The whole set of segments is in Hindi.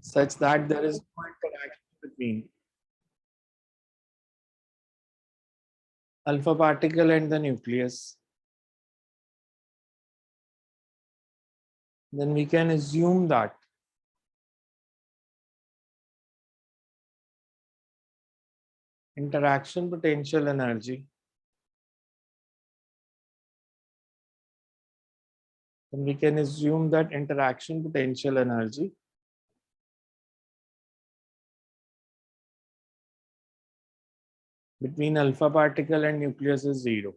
such that there is no interaction between alpha particle and the nucleus, then we can assume that interaction potential energy, then we can assume that interaction potential energy between alpha particle and nucleus is 0.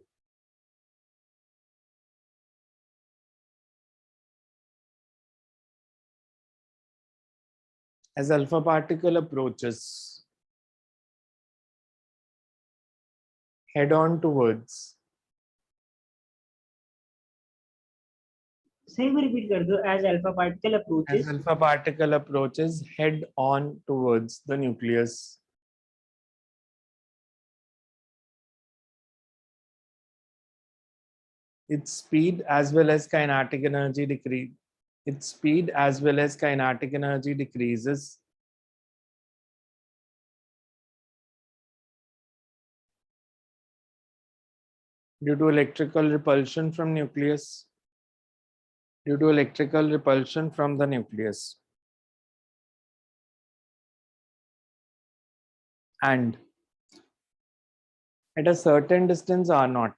As alpha particle approaches head on towards, सही में रिपीट कर दो. As alpha particle approaches. as alpha particle approaches head on towards the nucleus, its speed as well as kinetic energy decrease. Its speed as well as kinetic energy decreases due to electrical repulsion from nucleus. Due to electrical repulsion from the nucleus. And at a certain distance R naught,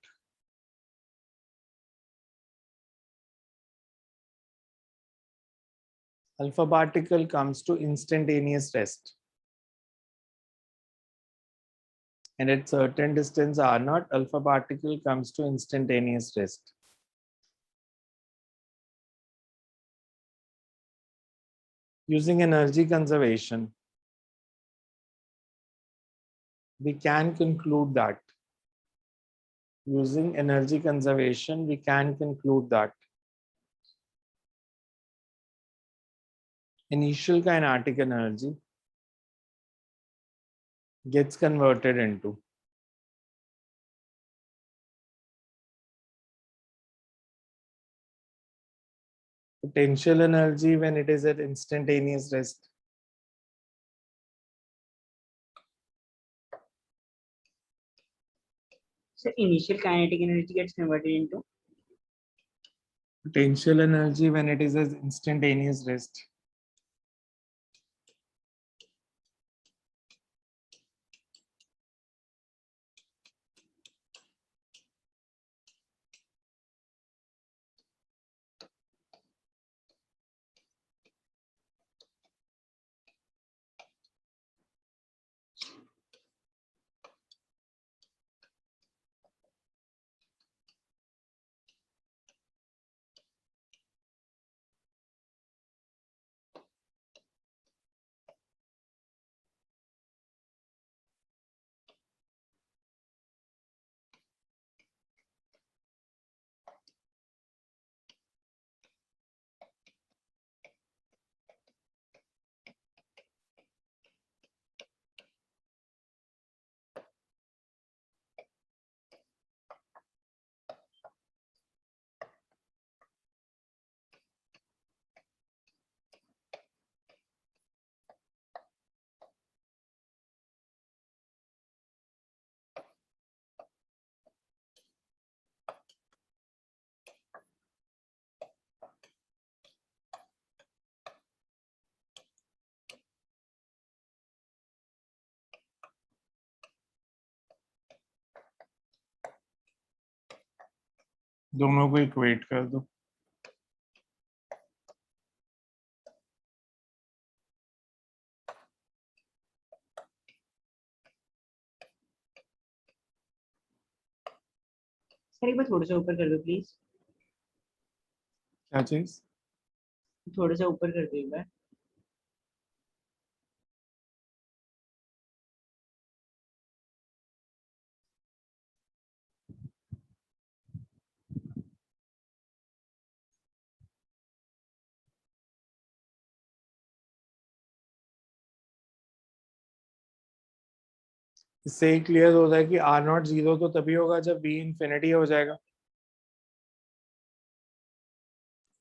alpha particle comes to instantaneous rest. And at certain distance R naught, alpha particle comes to instantaneous rest. Using energy conservation, we can conclude that. Using energy conservation, we can conclude that initial kinetic energy gets converted into potential energy when it is at instantaneous rest. So initial kinetic energy gets converted into Potential energy when it is at instantaneous rest. दोनों को इक्वेट कर दो. सर एक बार थोड़ा सा ऊपर कर दो प्लीज. क्या चीज? थोड़ा सा ऊपर कर दो एक बार. इससे ही क्लियर होता है कि आर नॉट 0 तो तभी होगा जब v इंफिनिटी हो जाएगा.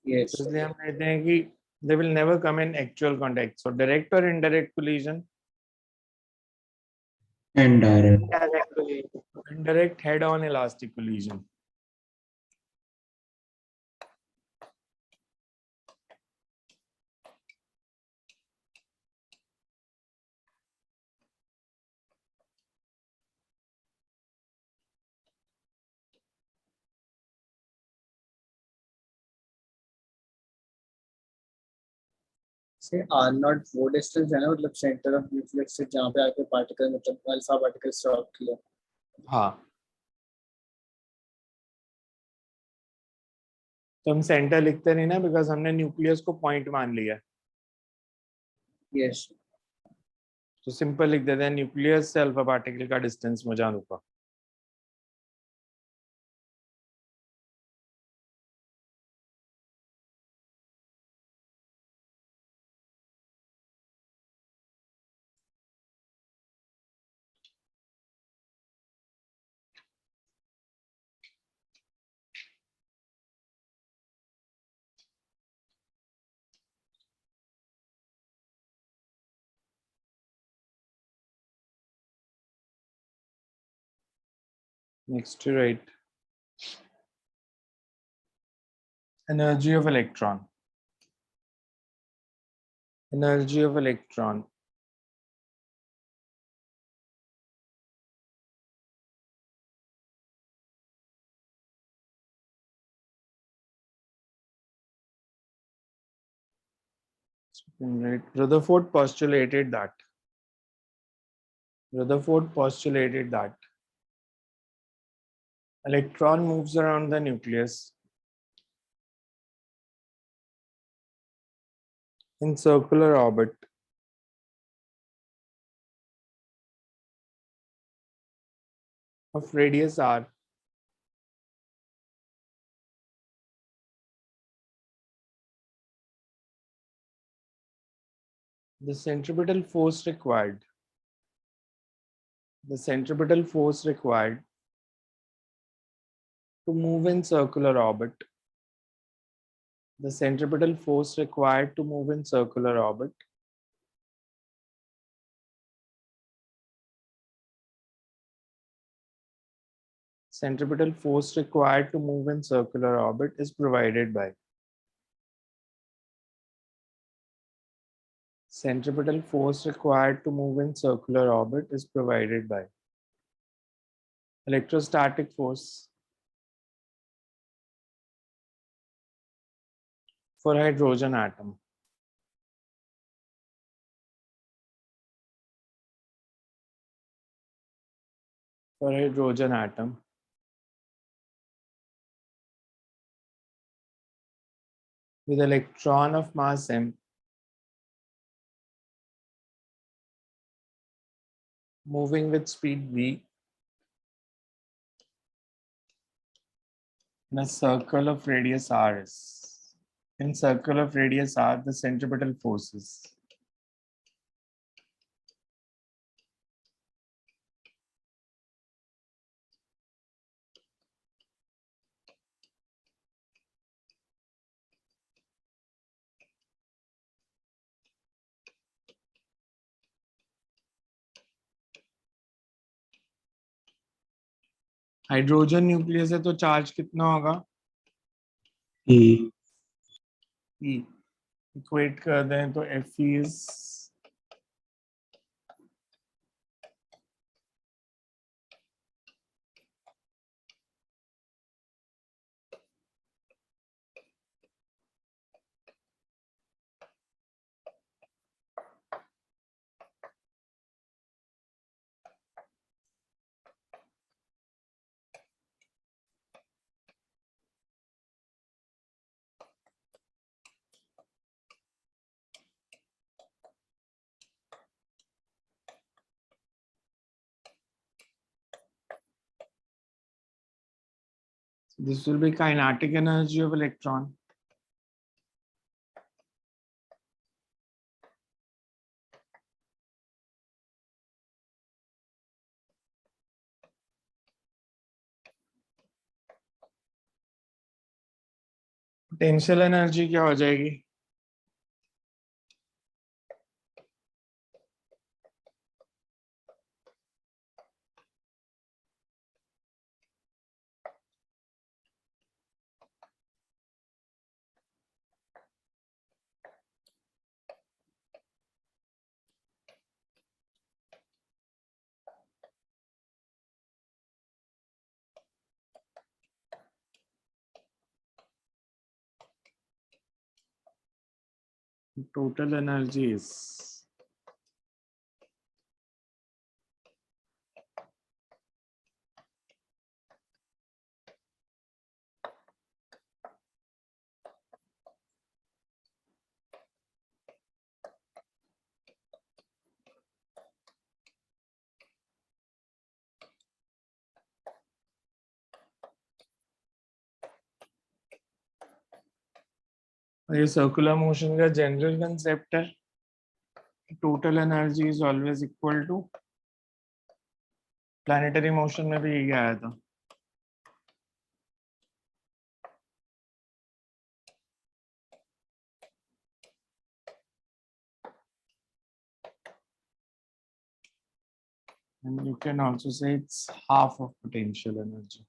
यस. इसलिए हम कहते हैं कि They will never come in actual contact. So direct or indirect collision? Indirect. Indirect head-on elastic collision. से आर नॉट वो डिस्टेंस है ना, मतलब सेंटर ऑफ न्यूक्लियस से जहाँ पे आके पार्टिकल मतलब अल्फा पार्टिकल स्टॉप किया. हाँ, तो हम सेंटर लिखते नहीं ना, बिकॉज हमने न्यूक्लियस को पॉइंट मान लिया. यस. तो सिंपल लिख देते हैं न्यूक्लियस से अल्फा पार्टिकल का डिस्टेंस मैं जानूंगा. Next to write energy of electron. Energy of electron. Right. Rutherford postulated that. Rutherford postulated that electron moves around the nucleus in circular orbit of radius r. The centripetal force required to move in circular orbit. The centripetal force required to move in circular orbit centripetal force required to move in circular orbit is provided by centripetal force required to move in circular orbit is provided by electrostatic force for hydrogen atom. For hydrogen atom, with electron of mass m moving with speed v in a circle of radius r is. In circle of radius r, the centripetal forces hydrogen nucleus है तो चार्ज कितना होगा? E. E. इक्वेट कर दें तो F is this will be kinetic energy of electron. Potential energy क्या हो जाएगी? total energy is ये सर्कुलर मोशन का जनरल कंसेप्ट है. Total energy is always equal to, planetary motion में भी यही आया था. And you can also say it's half of potential energy.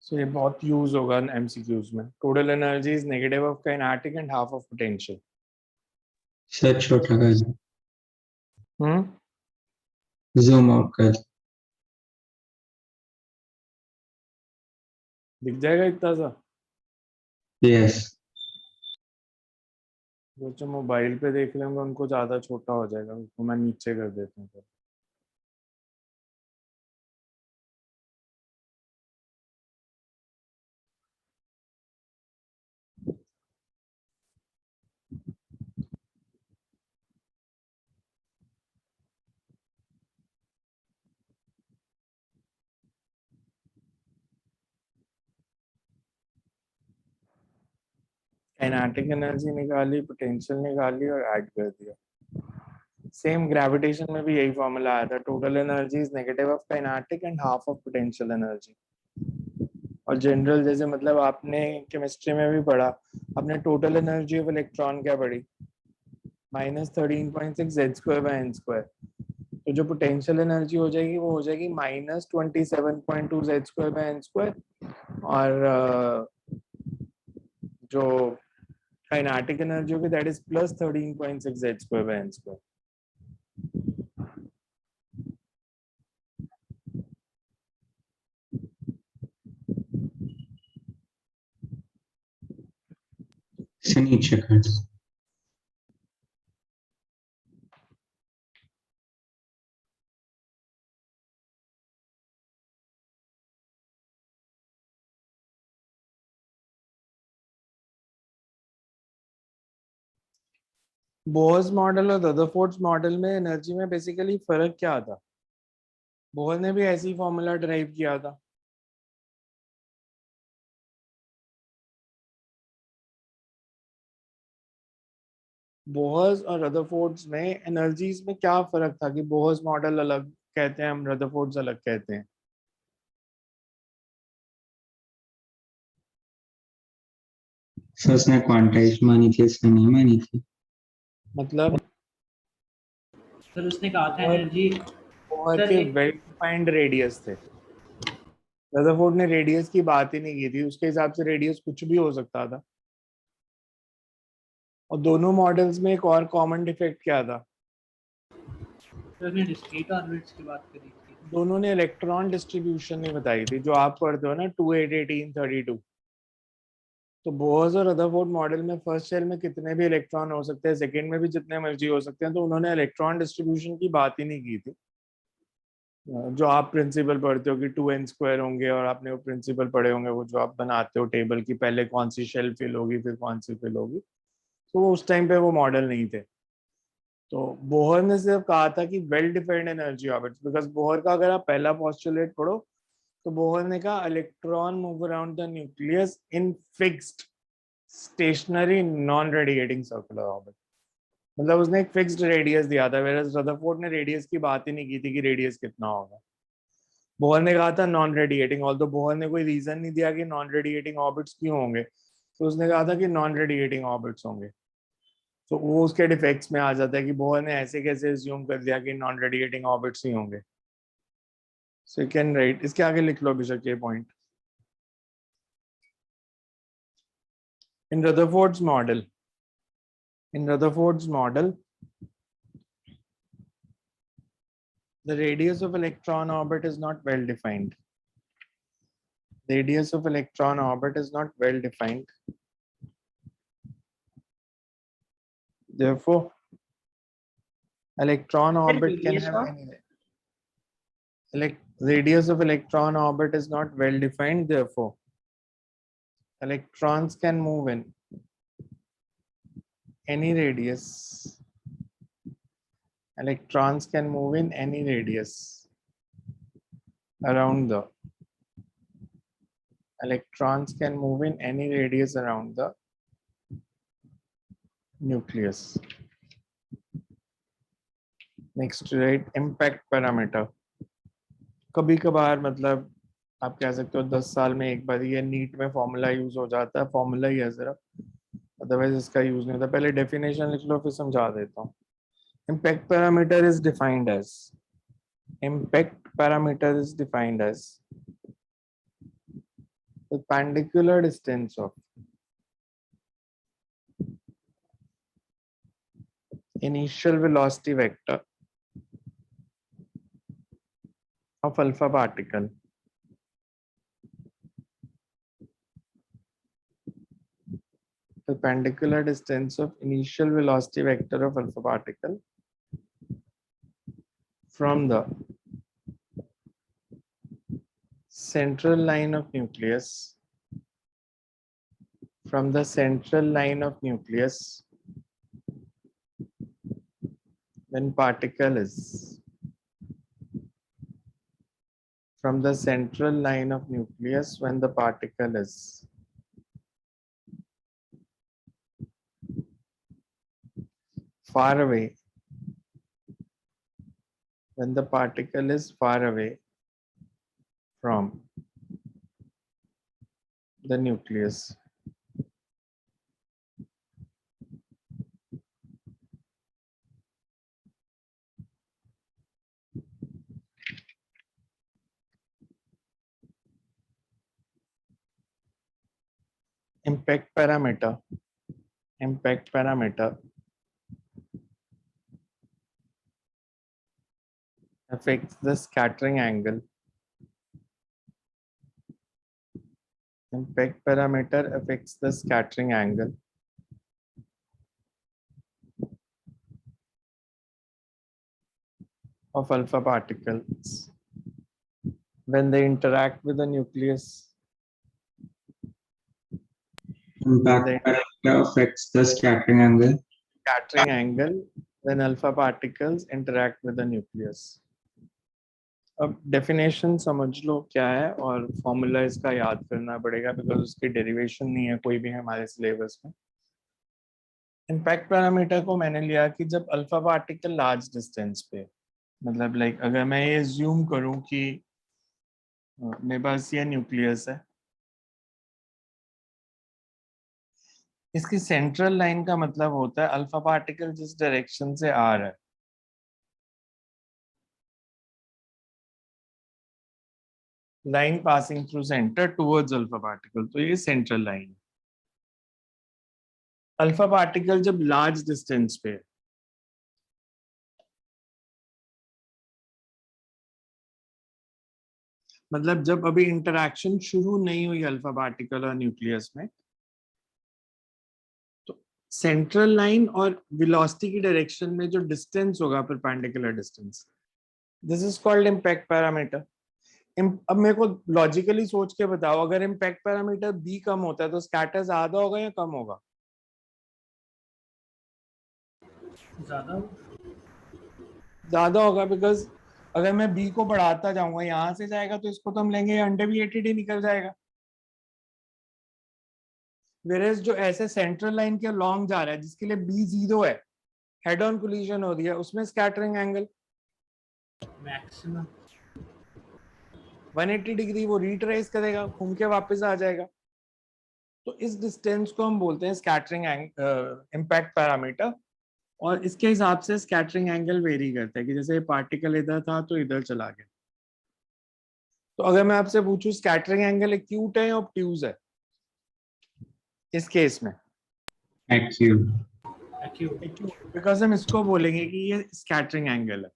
So ये बहुत यूज होगा एमसीक्यूज में. Total energy is negative of kinetic and half of potential. Sir छोटा कर दो, हम्म जूम आउट कर दो. दिख जाएगा इतना सा. यस जो मोबाइल पे देख लेंगे उनको ज्यादा छोटा हो जाएगा, उसको मैं नीचे कर देता हूँ. काइनेटिक एनर्जी निकाली, पोटेंशियल निकाली और ऐड कर दिया. सेम ग्रेविटेशन में भी यही फॉर्मूला आया था. Total energy is negative of kinetic and half of potential energy. और जनरल जैसे मतलब आपने केमिस्ट्री में भी पढ़ा, आपने टोटल एनर्जी ऑफ इलेक्ट्रॉन क्या पढ़ी, -13.6 z²/n². तो जो पोटेंशियल एनर्जी हो जाएगी वो हो जाएगी -27.2 z²/n². और जो काइनेटिक एनर्जी होगी दैट इज +13.6 z²/n². से नीचे कर दो. बोहर्स मॉडल और रदरफोर्ड्स मॉडल में एनर्जी में बेसिकली फर्क क्या था. बोहर ने भी ऐसी फॉर्मूला ड्राइव किया था. बोहर्स और रदरफोर्ड्स में एनर्जीज में क्या फर्क था कि बोहर्स मॉडल अलग कहते हैं, हम रदरफोर्ड्स अलग कहते हैं. सर उसने क्वांटाइज मानी थी, इसने नहीं मानी थी. मतलब सर उसने कहा था और- एनर्जी. बोहर सर, के एक- वेल डिफाइंड रेडियस थे. रदरफोर्ड ने रेडियस की बात ही नहीं की थी. उसके हिसाब से रेडियस कुछ भी हो सकता था. और दोनों मॉडल्स में एक और कॉमन डिफेक्ट क्या था, सर उसने डिस्क्रीट ऑर्बिट्स की बात करी थी. दोनों ने इलेक्ट्रॉन डिस्ट्रीब्यूशन नहीं बताई थी. जो आप पढ़ते हो ना 2 8 18 32, तो बोहर्स और रदरफोर्ड मॉडल में फर्स्ट शेल में कितने भी इलेक्ट्रॉन हो सकते हैं, सेकंड में भी जितने मर्जी हो सकते हैं. तो उन्होंने इलेक्ट्रॉन डिस्ट्रीब्यूशन की बात ही नहीं की थी. जो आप प्रिंसिपल पढ़ते हो कि 2n² होंगे, और आपने वो प्रिंसिपल पढ़े होंगे वो जो आप बनाते हो टेबल की, पहले कौन सी शेल फिल होगी फिर कौन सी फिल होगी. तो उस टाइम पे वो मॉडल नहीं थे. तो बोहर ने सिर्फ कहा था कि well defined energy orbits. Because Bohr का अगर आप पहला पोस्टुलेट पढ़ो तो बोहर ने कहा electron move around the nucleus in fixed stationary non radiating circular orbit. मतलब उसने एक फिक्स्ड रेडियस दिया था. वेरस रदरफोर्ड ने रेडियस की बात ही नहीं की थी कि रेडियस कितना होगा. बोहर ने कहा था नॉन रेडिएटिंग. ऑल्दो बोहर ने कोई रीजन नहीं दिया कि नॉन रेडिएटिंग ऑर्बिट्स क्यों होंगे, तो उसने कहा था कि नॉन रेडिएटिंग ऑर्बिट्स होंगे. तो वो उसके डिफेक्ट्स में आ जाता है कि बोहर ने ऐसे कैसे अज्यूम कर दिया कि नॉन रेडिएटिंग ऑर्बिट्स ही होंगे. सो यू कैन राइट, इसके आगे लिख लो अभिषेक ये point. In Rutherford's model, the radius of electron orbit is not well defined. Radius of electron orbit is not well defined. Therefore, electron orbit can have any radius of electron orbit is not well defined. Therefore, electrons can move in any radius. Electrons can move in any radius around the nucleus. Next, right, impact parameter. कभी कभार मतलब आप कह सकते हो 10 साल में एक बार ये नीट में फॉर्मूला यूज हो जाता है, फॉर्मूला ही है सिर्फ, अदरवाइज इसका यूज नहीं होता. पहले डेफिनेशन लिख लो फिर समझा देता हूँ. Impact parameter is defined as the perpendicular distance of initial velocity vector of alpha particle perpendicular distance of initial velocity vector of alpha particle from the central line of nucleus when particle is from the central line of nucleus when the particle is far away, when the particle is far away from the nucleus. Impact parameter affects the scattering angle. Impact parameter affects the scattering angle of alpha particles when they interact with the nucleus. Impact parameter affects the scattering angle. When alpha particles interact with the nucleus. अब डेफिनेशन समझ लो क्या है और फॉर्मूला इसका याद करना पड़ेगा बिकॉज उसकी डेरिवेशन नहीं है कोई भी हमारे सिलेबस में. इम्पैक्ट पैरामीटर को मैंने लिया कि जब अल्फा पार्टिकल लार्ज डिस्टेंस पे, मतलब लाइक अगर मैं ये अज्यूम करूं कि मेरे पास ये न्यूक्लियस है, इसकी सेंट्रल लाइन का मतलब होता है अल्फा पार्टिकल जिस डायरेक्शन से आ रहा है, line passing through centre towards alpha particle, तो ये सेंट्रल लाइन. अल्फा पार्टिकल जब लार्ज डिस्टेंस पे, मतलब जब अभी इंटरैक्शन शुरू नहीं हुई अल्फा पार्टिकल और न्यूक्लियस में, तो सेंट्रल लाइन और वेलोसिटी की डायरेक्शन में जो डिस्टेंस होगा perpendicular distance, this is called impact parameter. अब मेरे को लॉजिकली सोच के बताओ, अगर इम्पैक्ट पैरामीटर बी कम होता है तो स्कैटर ज्यादा होगा या कम होगा? ज्यादा होगा, बिकॉज अगर मैं बी को बढ़ाता जाऊंगा, यहां से जाएगा तो इसको तो हम लेंगे अनडेविएटेड ही निकल जाएगा. वेरेज जो ऐसे सेंट्रल लाइन के लॉन्ग जा रहा है जिसके लिए बी 0 है, हेड ऑन कोलिजन हो रही है, उसमें स्कैटरिंग एंगल मैक्सिमम 180 डिग्री वो रिट्रेस करेगा, घूम के वापस आ जाएगा. तो इस डिस्टेंस को हम बोलते हैं स्कैटरिंग इम्पैक्ट पैरामीटर, और इसके हिसाब से स्कैटरिंग एंगल वेरी करता है कि जैसे पार्टिकल इधर था तो इधर चला गया. तो अगर मैं आपसे पूछूं स्कैटरिंग एंगल एक्यूट है या ऑब्ट्यूज है इस केस में, Acute. Acute. बिकॉज हम इसको बोलेंगे कि ये स्कैटरिंग एंगल है।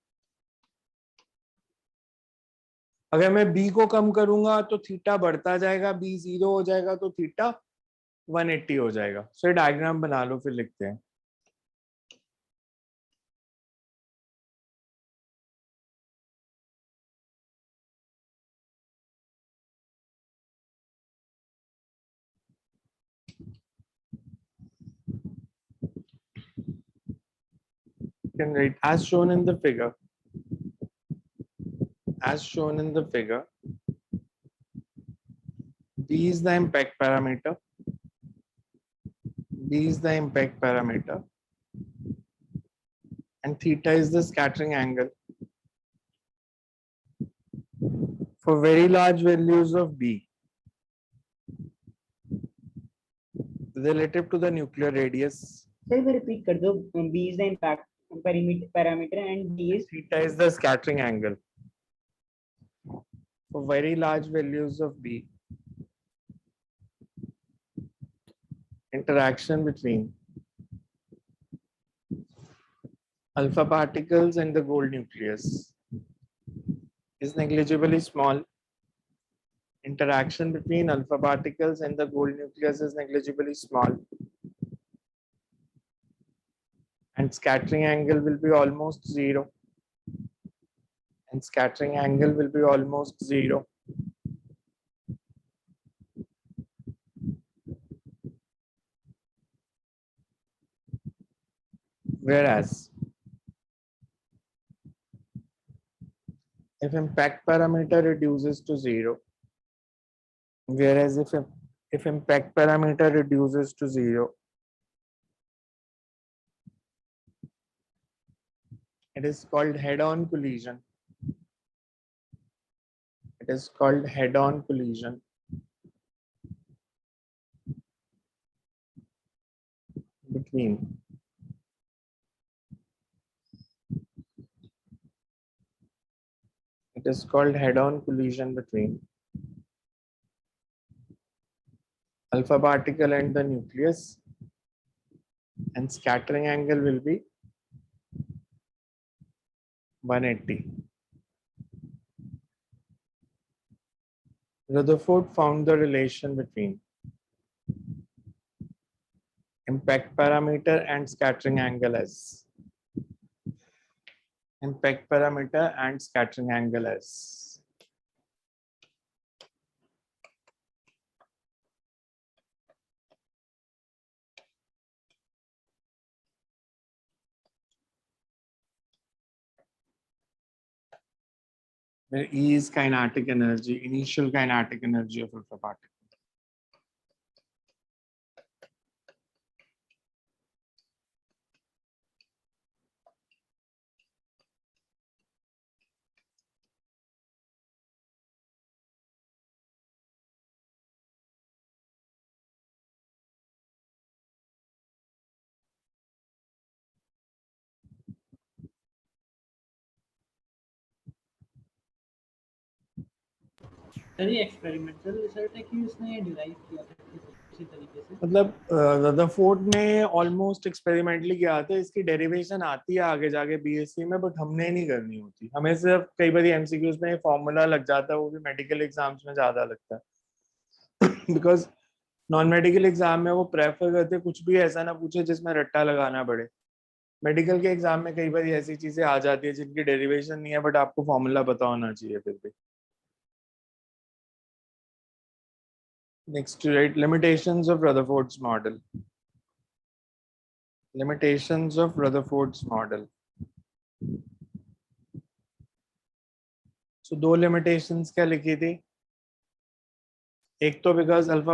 अगर मैं बी को कम करूंगा तो थीटा बढ़ता जाएगा, बी 0 हो जाएगा तो थीटा 180 हो जाएगा। सो ये डायग्राम बना लो, फिर लिखते हैं। Can write as shown in the figure. As shown in the figure, B is the impact parameter. B is the impact parameter, and theta is the scattering angle. For very large values of B, relative to the nuclear radius, sir मैं रिपीट कर दो, B is the impact parameter and D is theta is the scattering angle. For very large values of B, interaction between alpha particles and the gold nucleus is negligibly small. Interaction between alpha particles and the gold nucleus is negligibly small. And scattering angle will be almost zero. And scattering angle will be almost zero. Whereas if impact parameter reduces to zero, if impact parameter reduces to zero, it is called head-on collision. It is called head-on collision. Between it is called head-on collision between alpha particle and the nucleus, and scattering angle will be 180. Rutherford found the relation between impact parameter and scattering angle as impact parameter and scattering angle as where E is kinetic energy, initial kinetic energy of alpha particle. Sir ये एक्सपेरिमेंटल रिजल्ट है कि उसने डिराइव किया था किसी तरीके से? मतलब रदरफोर्ड ने ऑलमोस्ट एक्सपेरिमेंटली किया था। इसकी डेरिवेशन आती है आगे जाके बीएससी में, बट हमने नहीं करनी होती। हमें सिर्फ कई बार एमसीक्यूज में फॉर्मूला लग जाता है, वो भी मेडिकल एग्जाम्स में ज्यादा लगता है बिकॉज नॉन मेडिकल एग्जाम में वो प्रेफर करते कुछ भी ऐसा ना पूछे जिसमें रट्टा लगाना पड़े। मेडिकल के एग्जाम में कई बार ऐसी चीजें आ जाती है जिनकी डेरिवेशन नहीं है, बट आपको फॉर्मूला पता होना चाहिए फिर भी। Next, right, limitations of Rutherford's model. Limitations of Rutherford's model. So दो limitations क्या लिखी थी? एक तो because अल्फा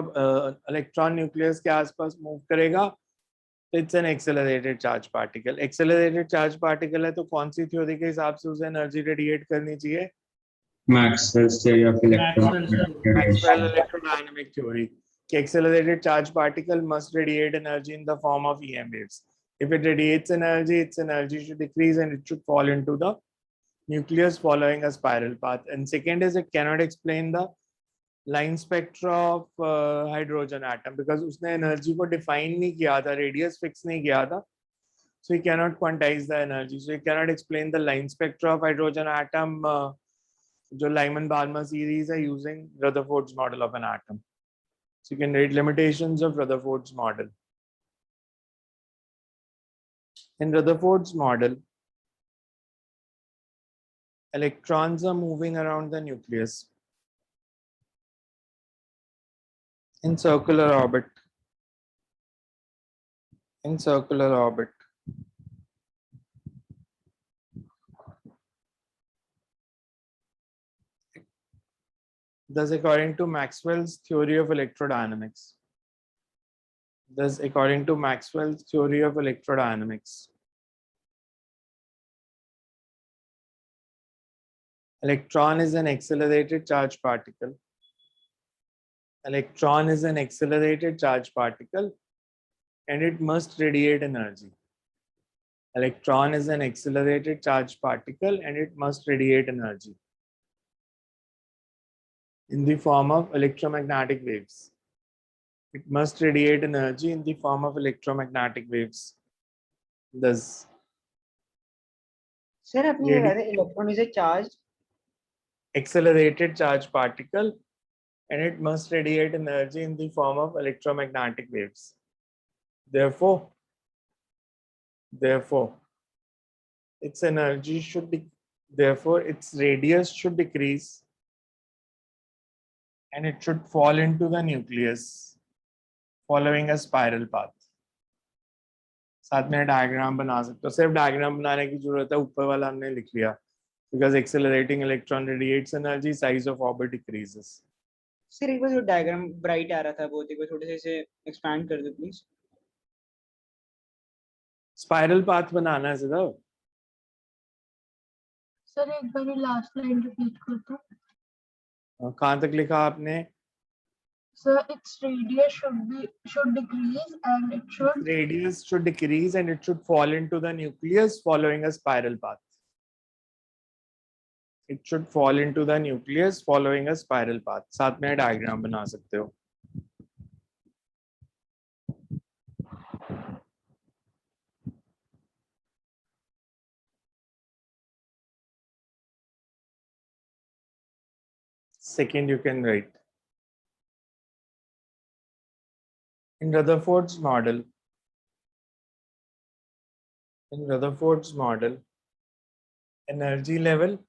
इलेक्ट्रॉन न्यूक्लियस के आसपास मूव करेगा तो it's an accelerated charge particle. Accelerated charge particle है तो कौन सी थ्योरी के हिसाब से उसे एनर्जी रेडिएट करनी चाहिए? Maxwell's theory of Maxwell's theory. Maxwell electrodynamic theory. Accelerated charge particle must radiate energy in the form of EM waves. If it radiates energy, its energy should decrease and it should fall into the nucleus following a spiral path. And second is it cannot explain the line spectra of hydrogen atom, because उसने एनर्जी को डिफाइन नहीं किया था, रेडियस फिक्स नहीं किया था, so you cannot quantize the energy, so you cannot explain the line spectra of hydrogen atom. जो Lyman-Balmer series है using Rutherford's model of an atom, so you can read limitations of Rutherford's model. In Rutherford's model, electrons are moving around the nucleus in circular orbit. In circular orbit. Thus, according to Maxwell's theory of electrodynamics. Thus, according to Maxwell's theory of electrodynamics, electron is an accelerated charged particle. Electron is an accelerated charged particle and it must radiate energy. Electron is an accelerated charged particle and it must radiate energy in the form of electromagnetic waves. It must radiate energy in the form of electromagnetic waves. Thus, sir अपनी ये कहते हैं electron is a charge accelerated charged particle and it must radiate energy in the form of electromagnetic waves. Therefore, its energy should be, therefore its radius should decrease and it should fall into the nucleus following a spiral path. साथ में डायग्राम बना सकते हो, सिर्फ डायग्राम बनाने की जरूरत है, ऊपर वाला हमने लिख लिया. Because accelerating electron radiates energy, size of orbit decreases. Sir एक बार जो डायग्राम ब्राइट आ रहा था बहुत, एक बार थोड़े से इसे एक्सपैंड कर दो प्लीज. स्पाइरल पाथ बनाना है सीधा. सर एक बार लास्ट लाइन रिपीट कर दो. कहाँ तक लिखा आपने? Sir, its radius should decrease and it should Radius should decrease and it should fall into the nucleus following a spiral path. It should fall into the nucleus following a spiral path. साथ में डायग्राम बना सकते हो. Second, you can write. In Rutherford's model, energy level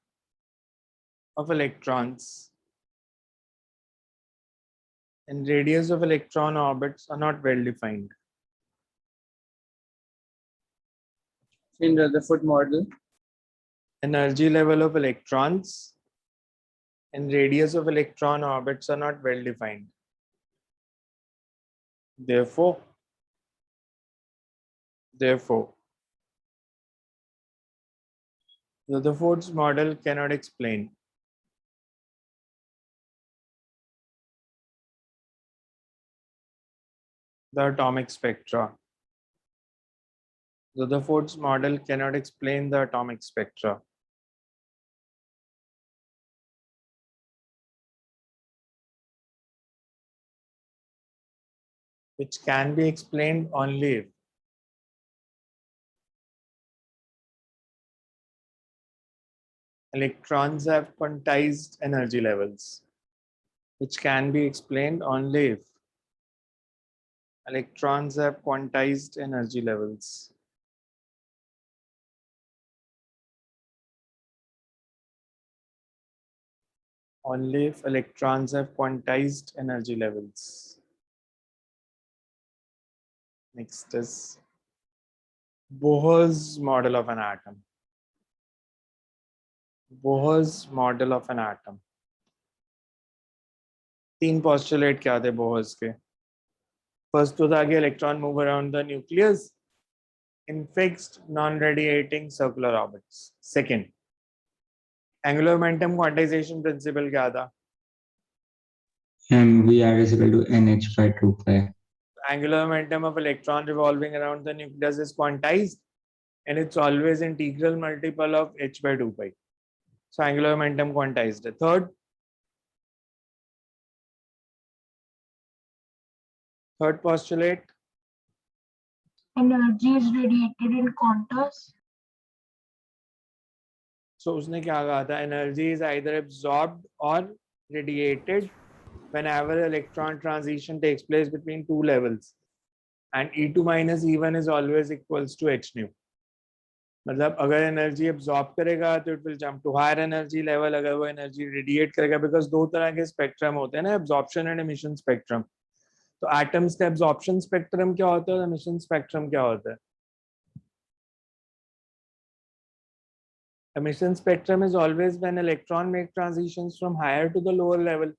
of electrons and radius of electron orbits are not well defined. In Rutherford model, Energy level of electrons and radius of electron orbits are not well defined. Therefore, Rutherford's model cannot explain the atomic spectra. Rutherford's model cannot explain the atomic spectra. Which can be explained only if electrons have quantized energy levels. Which can be explained only if electrons have quantized energy levels. Only if electrons have quantized energy levels. Next is Bohr's model of an atom. Bohr's model of an atom. तीन postulate क्या थे Bohr's के? First तो था कि electron move around the nucleus in fixed non-radiating circular orbits. Second, angular momentum quantization principle क्या था? mvr is equal to nh by 2 pi. Angular momentum of electron revolving around the nucleus is quantized and it's always integral multiple of h by 2 pi. So angular momentum quantized. Third, third postulate, Energy is radiated in contours. सो उसने क्या कहा था, एनर्जी इज आइदर एब्जॉर्ब्ड और radiated whenever electron transition takes place between two levels, and E2 minus E1 is always equals to h nu. मतलब अगर एनर्जी एब्जॉर्ब करेगा तो it will jump to higher energy level, अगर वो एनर्जी रेडिएट करेगा, बिकॉज दो तरह के स्पेक्ट्रम होते हैं ना, एब्जॉर्प्शन एंड एमिशन स्पेक्ट्रम। तो एटम्स का एब्जॉर्प्शन स्पेक्ट्रम क्या होता है और एमिशन स्पेक्ट्रम क्या होता है? Emission spectrum is always when electron make transitions from higher to the lower level,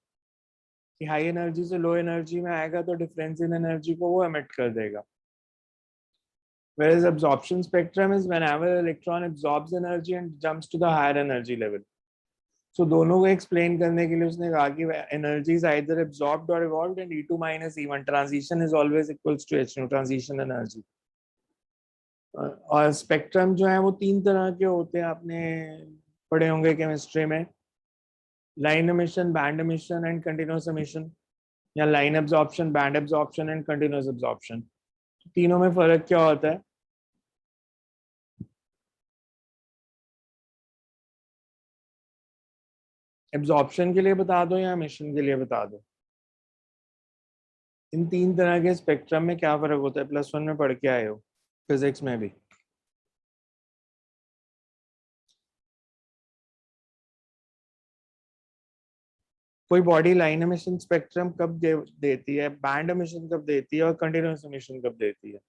कि हाई एनर्जी से लो एनर्जी में आएगा तो डिफरेंस इन एनर्जी को वो एमिट कर देगा। Whereas absorption spectrum is whenever electron absorbs energy and jumps to the higher energy level. So दोनों को explain करने के लिए उसने कहा कि energy is either absorbed or evolved, and E2 minus E1 transition is always equals to h nu, transition energy. और spectrum जो है वो तीन तरह के होते हैं, आपने पढ़े होंगे केमिस्ट्री में, line emission, band emission and continuous emission, या line absorption, band absorption and continuous absorption. तीनों में फर्क क्या होता है? एब्जॉर्प्शन के लिए बता दो या एमिशन के लिए बता दो? इन तीन तरह के स्पेक्ट्रम में क्या फर्क होता है? +1 में पढ़ के आए हो फिजिक्स में भी। कोई बॉडी लाइन एमिशन स्पेक्ट्रम कब देती है, बैंड एमिशन कब देती है और कंटिन्यूअस एमिशन कब देती है?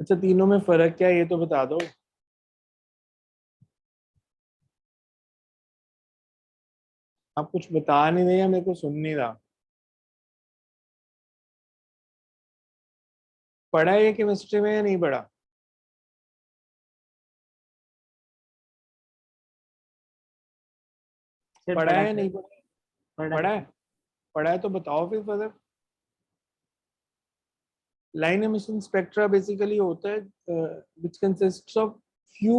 अच्छा, तीनों में फर्क क्या है ये तो बता दो। आप कुछ बता नहीं रहे या मेरे को सुन नहीं रहा? पढ़ा है ये केमिस्ट्री में या नहीं पढ़ा? पढ़ा है या नहीं पढ़ा? पढ़ा है तो बताओ फिर further. Line emission spectra basically होता है which consists of few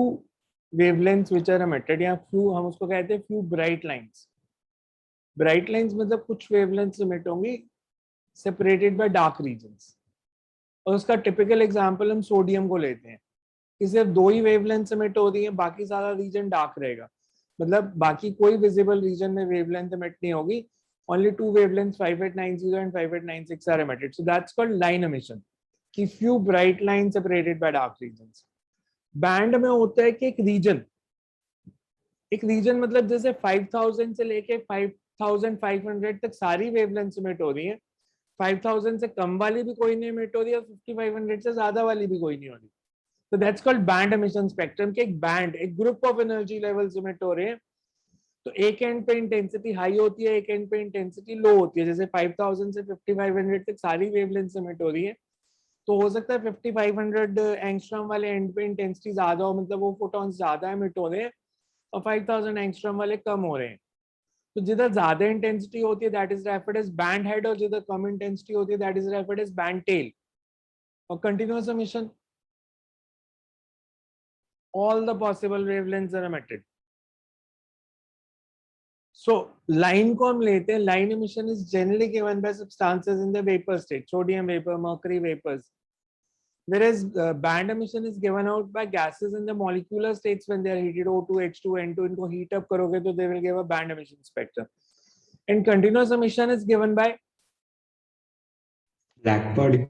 wavelengths which are emitted, या फ्यू, हम उसको कहते हैं few bright lines. Bright lines मतलब कुछ वेवलेंथ्स एमिट होंगी सेपरेटेड बाय डार्क रीजन्स, और उसका टिपिकल एग्जांपल हम सोडियम को लेते हैं कि सिर्फ दो ही वेवलेंथ्स एमिट हो रही है, बाकी सारा रीजन डार्क रहेगा, मतलब बाकी कोई विजिबल रीजन में वेवलेंथ एमिट नहीं होगी, only two wavelengths 5890 and 5896 are emitted, so that's called line emission, कि few bright lines separated by dark regions. Band में होता है कि एक रीजन मतलब जैसे 5000 से लेके 5500 तक सारी वेवलेंथ्स एमिट हो रही है, 5000 से कम वाली भी कोई नहीं एमिट हो रही है और 5500 से ज्यादा वाली भी कोई नहीं हो रही, तो that's called band emission spectrum, के एक बैंड, एक group of energy levels emit हो रहे हैं। तो एक एंड पे इंटेंसिटी हाई होती है, एक एंड पे इंटेंसिटी लो होती है, जैसे 5000 से 5500 तक सारी वेवलेंथ्स एमिट हो रही है, तो हो सकता है 5500 एंगस्ट्रॉम वाले एंड पे इंटेंसिटी ज्यादा हो, मतलब वो फोटॉन्स ज्यादा एमिट हो रहे हैं, और 5000 एंगस्ट्रॉम वाले कम हो रहे हैं। तो जिधर ज्यादा इंटेंसिटी होती है that is referred as band head, और जिधर कम इंटेंसिटी होती है that is referred as band tail. और continuous emission, all the possible wavelengths are emitted. So line को हम लेते हैं, line emission is generally given by substances in the vapor state, sodium vapor, mercury vapors, whereas band emission is given out by gases in the molecular states when they are heated, O2, H2, N2, इनको heat up करोगे तो they will give a band emission spectrum, and continuous emission is given by black body.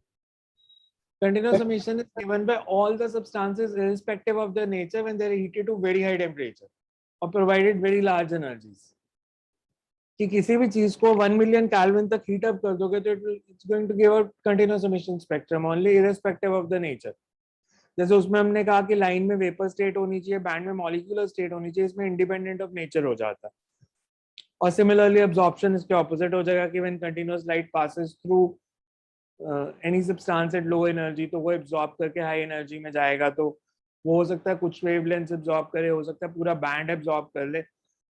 continuous emission is given by all the substances irrespective of their nature when they are heated to very high temperature or provided very large energies. कि किसी भी चीज को 1 मिलियन केल्विन तक हीट अप कर दोगे तो it's going to give a continuous emission spectrum only irrespective of the nature. जैसे उसमें हमने कहा कि लाइन में वेपर स्टेट होनी चाहिए, बैंड में मॉलिक्यूलर स्टेट होनी चाहिए, इसमें इंडिपेंडेंट ऑफ नेचर हो जाता है। और सिमिलरली एब्जॉर्प्शन इसके ऑपोजिट हो जाएगा कि when continuous light passes through any substance at low energy, तो वो एब्जॉर्ब करके हाई एनर्जी में जाएगा, तो वो हो सकता है कुछ वेवलेंथ्स एब्जॉर्ब करे, हो सकता है पूरा बैंड एब्जॉर्ब कर ले,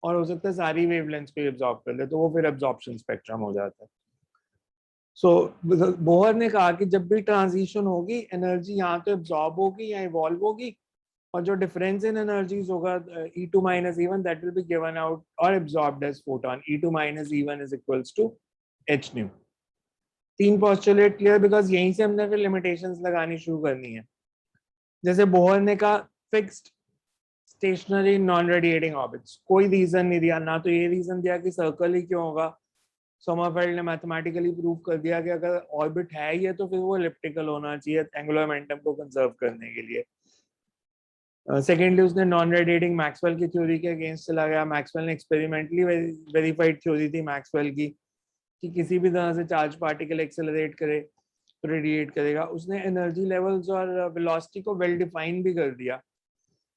और हो सकता है सारी वेवलेंथ्स को एब्जॉर्ब कर ले, तो वो फिर एब्जॉर्प्शन स्पेक्ट्रम हो जाता है। सो बोहर ने कहा कि जब भी ट्रांजिशन होगी एनर्जी यहाँ तो एब्जॉर्ब होगी या इवॉल्व होगी, और जो डिफरेंस इन एनर्जीज होगा E2 minus E1 that will be given out or absorbed as photon. E2 minus E1 is equals to h nu. 3 postulate clear, because यहीं से हमने फिर लिमिटेशंस लगानी शुरू करनी है. जैसे बोहर ने कहा fixed stationary non radiating orbits, कोई रीजन नहीं दिया, ना तो ये रीजन दिया कि सर्कल ही क्यों होगा. सोमरफेल्ड ने मैथमेटिकली प्रूव कर दिया कि अगर ऑर्बिट है ये तो फिर वो एलिप्टिकल होना चाहिए एंगुलर मोमेंटम को कंजर्व करने के लिए. सेकेंडली उसने नॉन रेडिएटिंग मैक्सवेल की थ्योरी के अगेंस्ट चला गया. मैक्सवेल ने एक्सपेरिमेंटली वेरीफाइड थ्योरी थी मैक्सवेल की कि किसी भी तरह से चार्ज पार्टिकल एक्सेलरेट करे तो रेडिएट करेगा. उसने एनर्जी लेवल्स और वेलोसिटी को वेल डिफाइन भी कर दिया.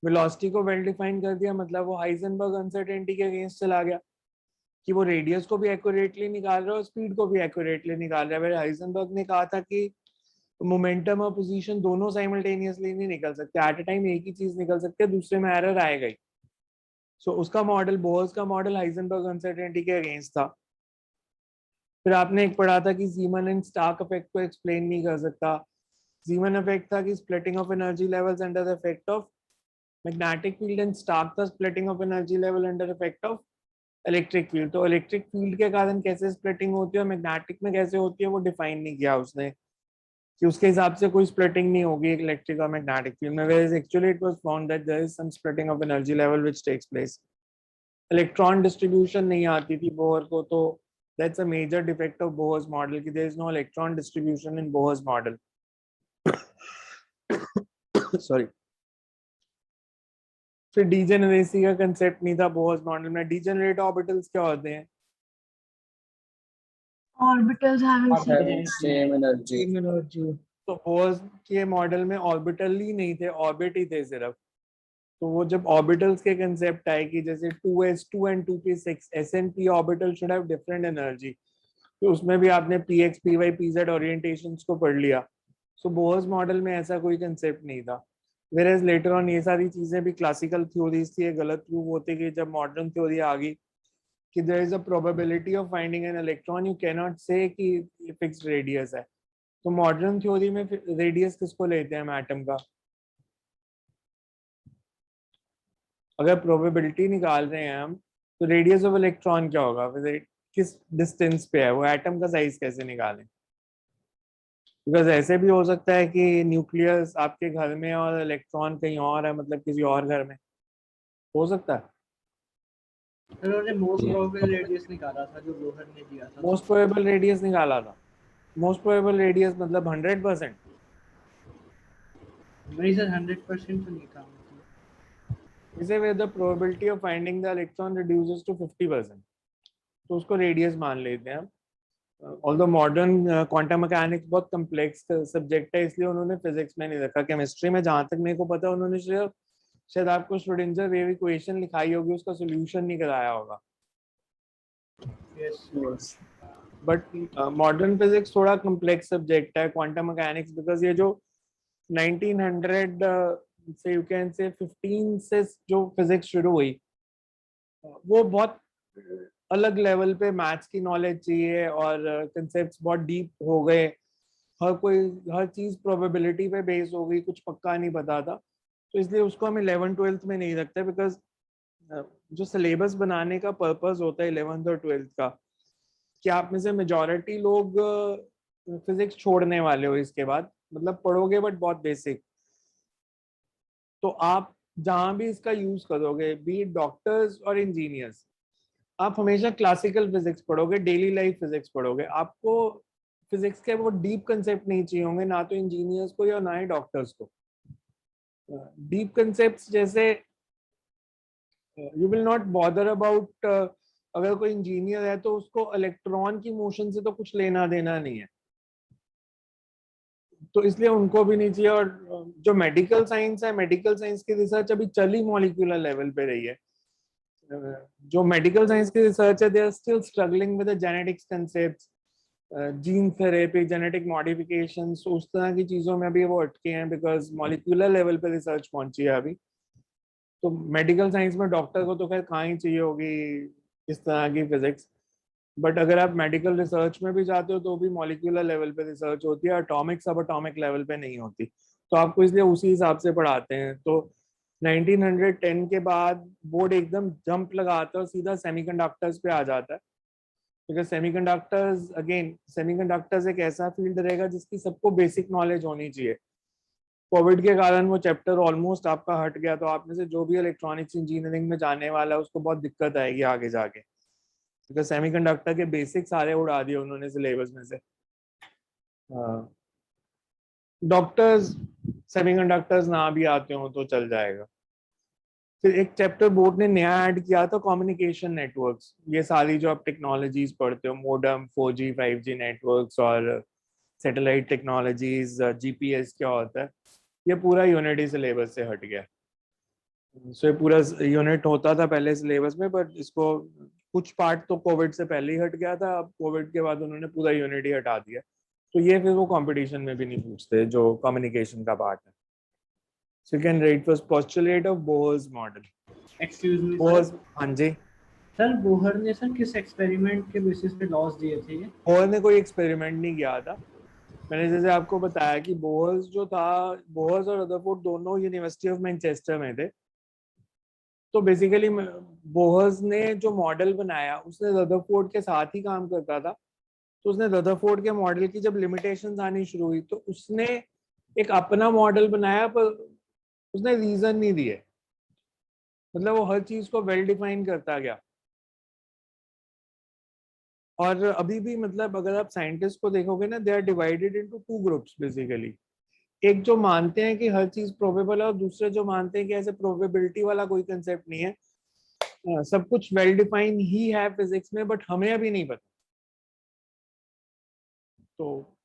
वेलोसिटी को वेल डिफाइन कर दिया मतलब वो हाइजेनबर्ग अनसर्टेनिटी के अगेंस्ट चला गया कि वो रेडियस को भी एक्यूरेटली निकाल रहा है और स्पीड को भी एक्यूरेटली निकाल रहा है. हाइजेनबर्ग ने कहा था कि मोमेंटम और पोजीशन दोनों साइमल्टेनियसली नहीं निकल सकते, एट अ टाइम एक ही चीज निकल सकती है, दूसरे में एरर आएगा ही. सो उसका मॉडल, बोहर्स का मॉडल हाइजेनबर्ग अनसर्टेनिटी के अगेंस्ट था. फिर आपने एक पढ़ा था कि जीमन एंड स्टार्क इफेक्ट को एक्सप्लेन नहीं कर सकता. जीमन इफेक्ट था कि splitting of energy levels under the effect of magnetic field, and Stark था splitting of energy level under effect of electric field. तो इलेक्ट्रिक फील्ड के कारण कैसे स्प्लिटिंग होती है और मैग्नेटिक में कैसे होती है वो डिफाइन नहीं किया उसने कि उसके हिसाब से कोई स्प्लिटिंग नहीं होगी इलेक्ट्रिक और मैग्नेटिक फील्ड में. whereas actually it was found that there is some splitting of energy level which takes place. Electron distribution नहीं आती थी बोहर को, तो that's a major defect of Bohr's model कि there is no electron distribution in Bohr's model. Sorry. फिर डीजेनरेसी का कंसेप्ट नहीं था बोहर्स मॉडल में. डीजेनरेट ऑर्बिटल्स क्या होते हैं? Orbitals having same energy. तो बोहर्स के मॉडल में ऑर्बिटल ही नहीं थे, ऑर्बिट ही थे सिर्फ. तो वो जब ऑर्बिटल्स के कंसेप्ट आए कि जैसे 2s2 and 2p6 s and p orbital should have different energy, तो उसमें भी आपने px py pz ओरिएंटेशंस को पढ़ लिया. सो बोहर्स मॉडल में ऐसा कोई कंसेप्ट नहीं था. whereas later on ये सारी चीजें भी क्लासिकल थ्योरीज थी, ये गलत प्रूव होती कि जब मॉडर्न थ्योरी आ गई कि there is a probability of finding an electron, you cannot say कि फिक्स्ड रेडियस है. तो मॉडर्न थ्योरी में रेडियस किसको लेते हैं हम एटम का? अगर प्रोबेबिलिटी निकाल रहे हैं हम तो रेडियस ऑफ इलेक्ट्रॉन क्या होगा, किस डिस्टेंस पे है वो, एटम का साइज कैसे निकालें? बिकॉज ऐसे भी हो सकता है कि न्यूक्लियस आपके घर में और इलेक्ट्रॉन कहीं और है, मतलब किसी और घर में हो सकता है. उन्होंने मोस्ट प्रोबेबल रेडियस निकाला था जो बोहर ने दिया था. मोस्ट प्रोबेबल रेडियस निकाला था. मोस्ट प्रोबेबल रेडियस मतलब 100%. नहीं सर 100% तो नहीं था. इसे where the probability of finding the electron reduces to 50%, तो उसको रेडियस मान लेते हैं. ऑल्दो मॉडर्न क्वांटम मैकेनिक्स बहुत कम्प्लेक्स सब्जेक्ट है, इसलिए उन्होंने फिजिक्स में नहीं रखा. केमिस्ट्री में जहां तक मेरे को पता है उन्होंने सिर्फ शायद आपको श्रोडिंगर वेव इक्वेशन लिखाई होगी, उसका सोल्यूशन नहीं कराया होगा. यस. बट मॉडर्न फिजिक्स थोड़ा कम्प्लेक्स सब्जेक्ट है क्वांटम मैकेनिक्स, बिकॉज ये जो 1900 से यू कैन से 15 से जो फिजिक्स शुरू हुई वो बहुत अलग लेवल पे मैथ्स की नॉलेज चाहिए और कंसेप्ट्स बहुत डीप हो गए. हर चीज प्रोबेबिलिटी पे बेस हो गई, कुछ पक्का नहीं पता था. तो इसलिए उसको हम 11th-12th में नहीं रखते, बिकॉज जो सिलेबस बनाने का पर्पस होता है 11th और 12th का, कि आप में से मेजॉरिटी लोग फिजिक्स छोड़ने वाले हो इसके बाद, मतलब पढ़ोगे बट बहुत बेसिक. तो आप जहां भी इसका यूज करोगे, बी डॉक्टर्स और इंजीनियर्स, आप हमेशा क्लासिकल फिजिक्स पढ़ोगे, डेली लाइफ फिजिक्स पढ़ोगे. आपको फिजिक्स के वो डीप कंसेप्ट नहीं चाहिए होंगे, ना तो इंजीनियर्स को या ना ही डॉक्टर्स को. डीप कंसेप्ट्स जैसे you will not bother about, अगर कोई इंजीनियर है तो उसको इलेक्ट्रॉन की मोशन से तो कुछ लेना देना नहीं है, तो इसलिए उनको भी नहीं चाहिए. और जो मेडिकल साइंस है, मेडिकल साइंस की रिसर्च अभी चली मॉलिक्यूलर लेवल पे रही है. जो मेडिकल साइंस की रिसर्च है, they are still struggling with the genetics concepts, gene therapy, genetic modifications, उस तरह की चीजों में अभी वो अटके हैं, बिकॉज मॉलिक्यूलर लेवल पे रिसर्च पहुंची है अभी. तो मेडिकल साइंस में डॉक्टर को तो खैर कहाँ ही चाहिए होगी इस तरह की फिजिक्स, बट अगर आप मेडिकल रिसर्च में भी जाते हो तो भी मॉलिक्यूलर लेवल पे रिसर्च होती है, एटॉमिक सब एटॉमिक लेवल पे नहीं होती. तो आपको इसलिए उसी हिसाब से पढ़ाते हैं. तो 1910 के बाद बोर्ड एकदम जंप लगाता है और सीधा सेमीकंडक्टर्स पे आ जाता है, बिकॉज सेमीकंडक्टर्स अगेन सेमीकंडक्टर्स एक ऐसा फील्ड रहेगा जिसकी सबको बेसिक नॉलेज होनी चाहिए। कोविड के कारण वो चैप्टर ऑलमोस्ट आपका हट गया, तो आप में से जो भी इलेक्ट्रॉनिक्स इंजीनियरिंग में जाने वाला है उसको बहुत दिक्कत आएगी आगे जाके, बिकॉज सेमीकंडक्टर के बेसिक सारे उड़ा दिए उन्होंने सिलेबस में से। डॉक्टर्स सेमीकंडक्टर्स ना भी आते हो तो चल जाएगा। फिर एक चैप्टर बोर्ड ने नया ऐड किया था, कम्युनिकेशन नेटवर्क्स। ये सारी जो आप टेक्नोलॉजीज पढ़ते हो, मोडम, 4G 5G नेटवर्क्स और सैटेलाइट टेक्नोलॉजीज, जीपीएस क्या होता है, ये पूरा यूनिट ही सिलेबस से हट गया। सो ये पूरा यूनिट होता था पहले सिलेबस में, बट इसको कुछ पार्ट तो कोविड से पहले ही हट गया था, अब कोविड के बाद उन्होंने पूरा यूनिट ही हटा दिया, तो ये फिर वो कंपटीशन में भी नहीं पूछते जो कम्युनिकेशन का पार्ट है। So you can write first postulate of Bohr's model. Excuse me Bohr's, sir, हाँ जी। सर बोहर ने सर किस एक्सपेरिमेंट के बेसिस पे लॉस दिए थे ये? बोहर ने कोई एक्सपेरिमेंट नहीं किया था। मैंने जैसे आपको बताया कि बोहर्स जो था, बोहर्स और रदरफोर्ड दोनों यूनिवर्सिटी ऑफ मैनचेस्टर में थे। तो बेसिकली बोहर्स ने जो मॉडल बनाया उसने रदरफोर्ड के साथ ही काम करता था। तो उसने रदरफोर्ड के मॉडल की जब लिमिटेशंस आनी शुरू हुई तो उसने एक अपना मॉडल बनाया, पर उसने रीजन नहीं दिए, मतलब वो हर चीज को वेल डिफाइन करता गया। और अभी भी मतलब अगर आप साइंटिस्ट को देखोगे ना, they are divided into two groups basically. एक जो मानते हैं कि हर चीज प्रोबेबल है, और दूसरे जो मानते हैं कि ऐसे प्रोबेबिलिटी वाला कोई कंसेप्ट नहीं है, सब कुछ वेल डिफाइन ही है फिजिक्स में, बट हमें अभी नहीं पता। तो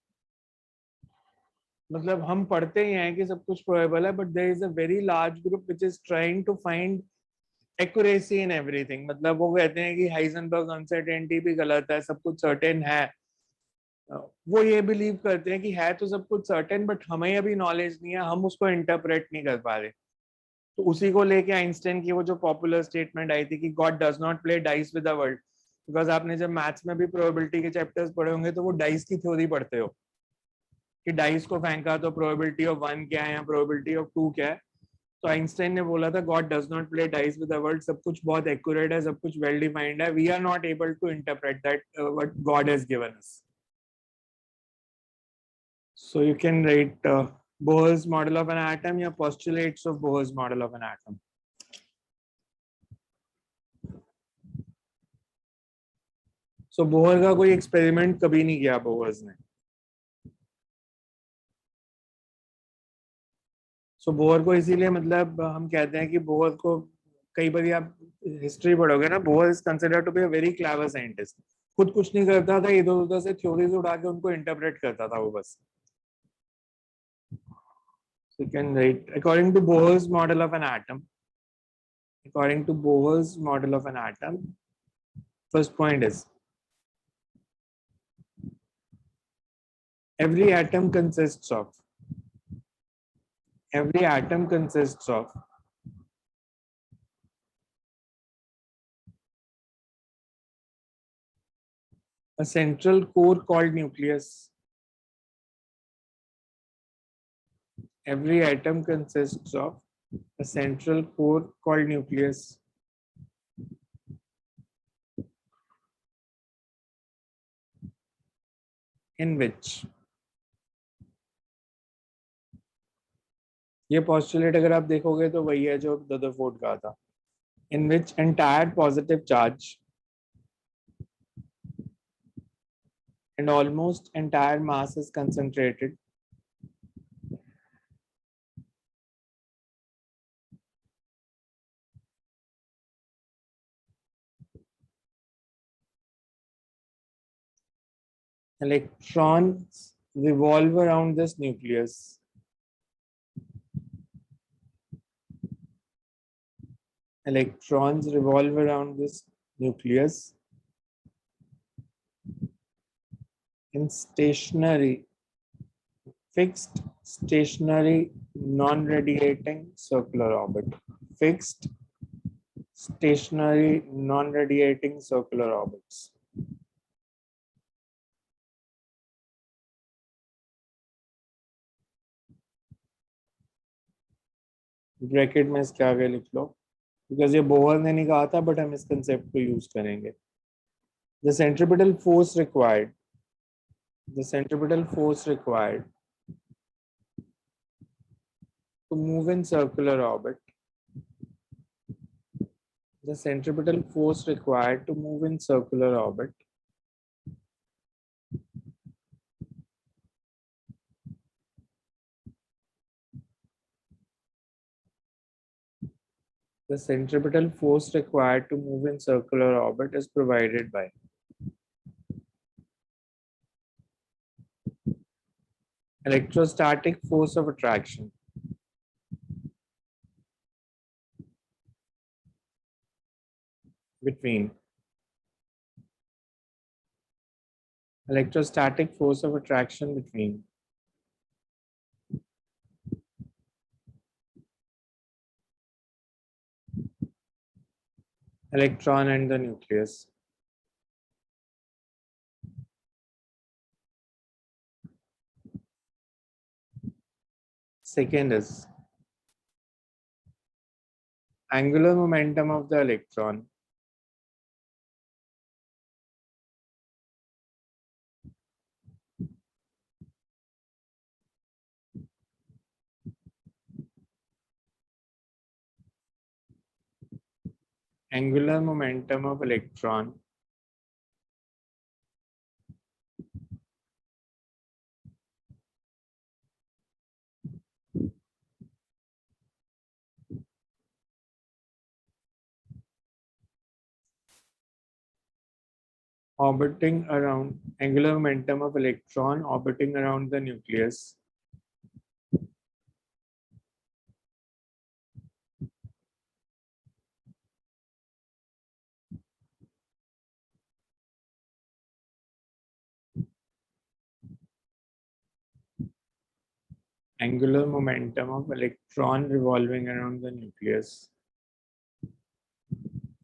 मतलब हम पढ़ते ही हैं कि सब कुछ प्रोबेबल है, but there is a very large group which is trying to find accuracy in everything. मतलब वो कहते हैं कि हाइजेनबर्ग अनसर्टेनिटी भी गलत है, सब कुछ सर्टेन है। वो ये बिलीव करते हैं कि है तो सब कुछ सर्टेन, बट हमें अभी नॉलेज नहीं है, हम उसको इंटरप्रेट नहीं कर पा रहे। तो उसी को लेके आइंस्टाइन की वो जो पॉपुलर स्टेटमेंट आई थी कि God does not play dice with the world. Because आपने जब मैथ्स में भी प्रोबेबिलिटी के चैप्टर्स पढ़े होंगे तो वो डाइस की थ्योरी पढ़ते हो कि डाइस को फेंका तो प्रोबेबिलिटी ऑफ 1 क्या है या प्रोबेबिलिटी ऑफ 2 क्या है। तो आइंस्टाइन ने बोला था God does not play dice with the world, सब कुछ बहुत एक्यूरेट है, सब कुछ वेल डिफाइंड है, we are not able to interpret that what God has given us. So you can write Bohr's model of an atom या postulates of Bohr's model of an atom. So Bohr का कोई एक्सपेरिमेंट कभी नहीं किया बोहर्स ने। सो बोहर को इसीलिए मतलब हम कहते हैं कि बोहर को, कई बार आप हिस्ट्री पढ़ोगे ना, Bohr is considered to be a very clever scientist. खुद कुछ नहीं करता था, इधर उधर से थ्योरीज उड़ा के उनको इंटरप्रेट करता था वो बस। So you can write according to Bohr's model of an atom. According to Bohr's model of an atom, first point is every atom consists of a central core called nucleus. Every atom consists of a central core called nucleus, in which, ये postulate अगर आप देखोगे तो वही है जो रदरफोर्ड का था, in which entire positive charge and almost entire mass is concentrated. Electrons revolve around this nucleus. Electrons revolve around this nucleus in stationary, fixed, stationary, non-radiating circular orbit. Fixed, stationary, non-radiating circular orbits. Bracket में इसके आगे लिख लो, बिकॉज ये बोहर ने नहीं कहा था, बट हम इस कंसेप्ट को यूज करेंगे. The centripetal force required, the centripetal force required to move in circular orbit, the centripetal force required to move in circular orbit the centripetal force required to move in circular orbit is provided by electrostatic force of attraction, between electrostatic force of attraction between electron and the nucleus. Second is angular momentum of the electron angular momentum of electron orbiting around angular momentum of electron orbiting around the nucleus angular momentum of electron revolving around the nucleus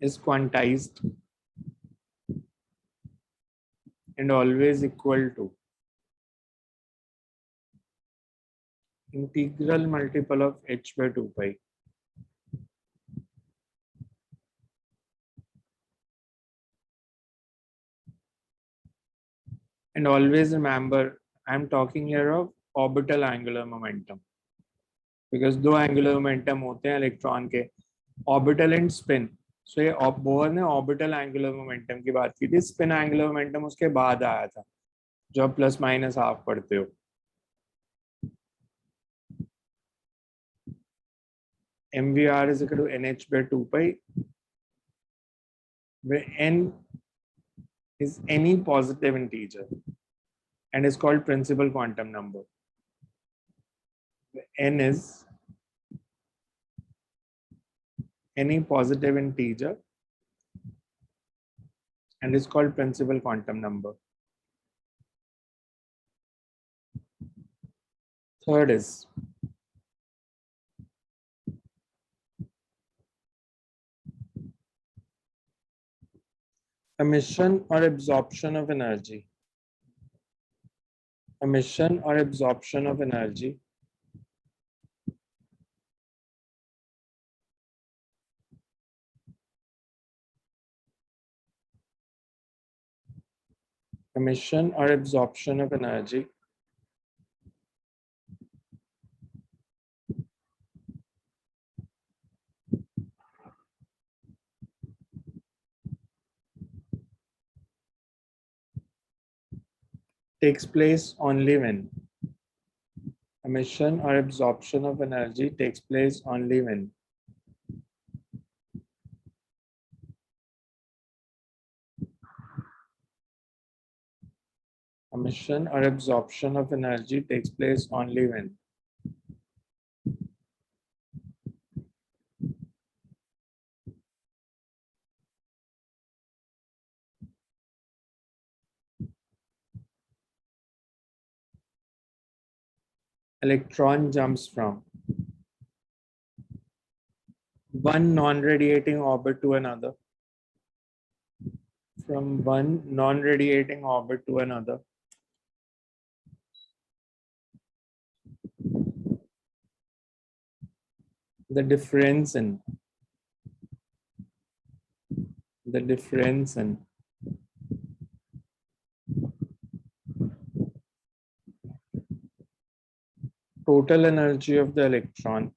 is quantized and always equal to integral multiple of h by 2 pi. And always remember, I'm talking here of orbital angular momentum, because दो angular momentum होते हैं इलेक्ट्रॉन के, orbital and spin. So ये बोहर ने orbital angular momentum की बात की थी, spin angular momentum उसके बाद आया था, जो आप प्लस माइनस हाफ पढ़ते हो. MVR is equal to NH by 2 pi, where N is any positive integer and is called principal quantum number. N is any positive integer and is called principal quantum number. Third is emission or absorption of energy. Emission or absorption of energy emission or absorption of energy takes place only when emission or absorption of energy takes place only when emission or absorption of energy takes place only when electron jumps from one non-radiating orbit to another, from one non-radiating orbit to another, the difference in total energy of the electron,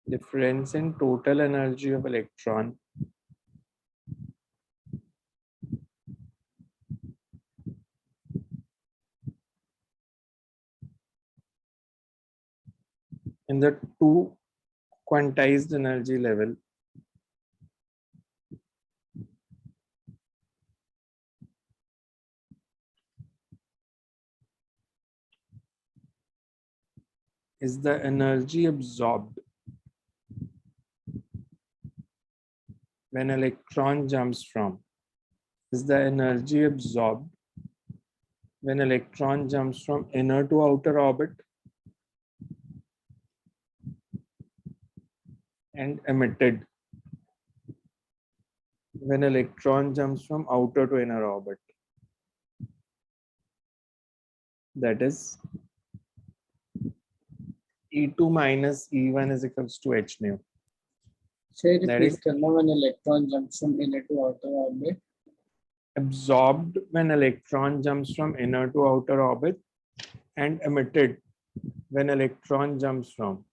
difference in total energy of electron in the two quantized energy level is the energy absorbed when electron jumps from when electron jumps from inner to outer orbit and emitted when electron jumps from outer to inner orbit. That is E2 minus E1 is equals to h nu. Say That repeat is करना when electron jumps from inner to outer orbit. absorbed when electron jumps from inner to outer orbit and emitted when electron jumps from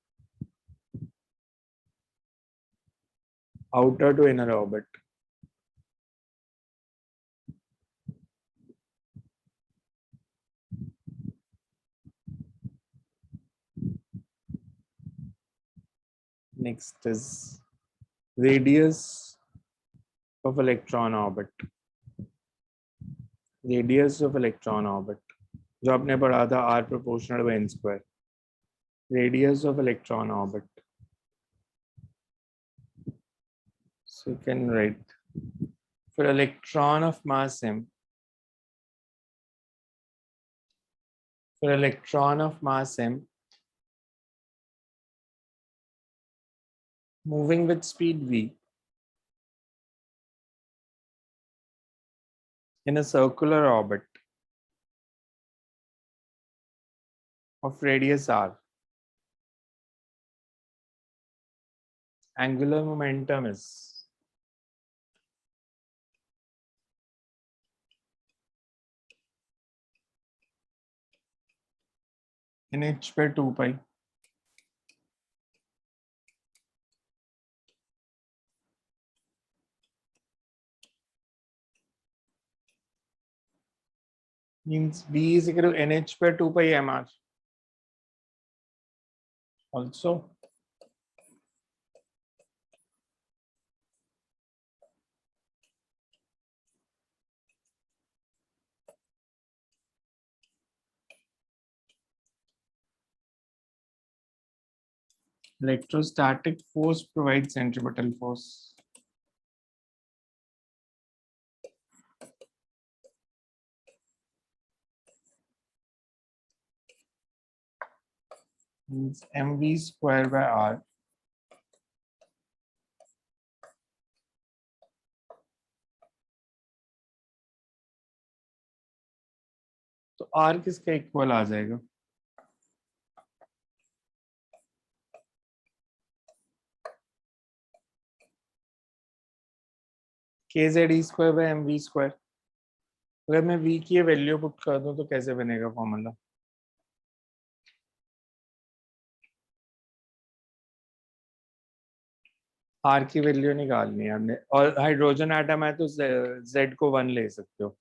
outer to inner orbit. Next is radius of electron orbit. Radius of electron orbit जो आपने पढ़ा था R proportional to n square. Radius of electron orbit. So you can write for electron of mass m. For electron of mass m moving with speed v in a circular orbit of radius r, angular momentum is in h by 2 pi means v is equal to nh by 2 pi mr. Also electrostatic force provides centripetal force. Means mv square by r तो r किसका इक्वल आ जाएगा? kz e square by mv square. अगर मैं v की वैल्यू पुट कर दूं तो कैसे बनेगा फॉर्मूला? r की वैल्यू निकालनी है हमने और हाइड्रोजन एटम है तो z को 1 ले सकते हो.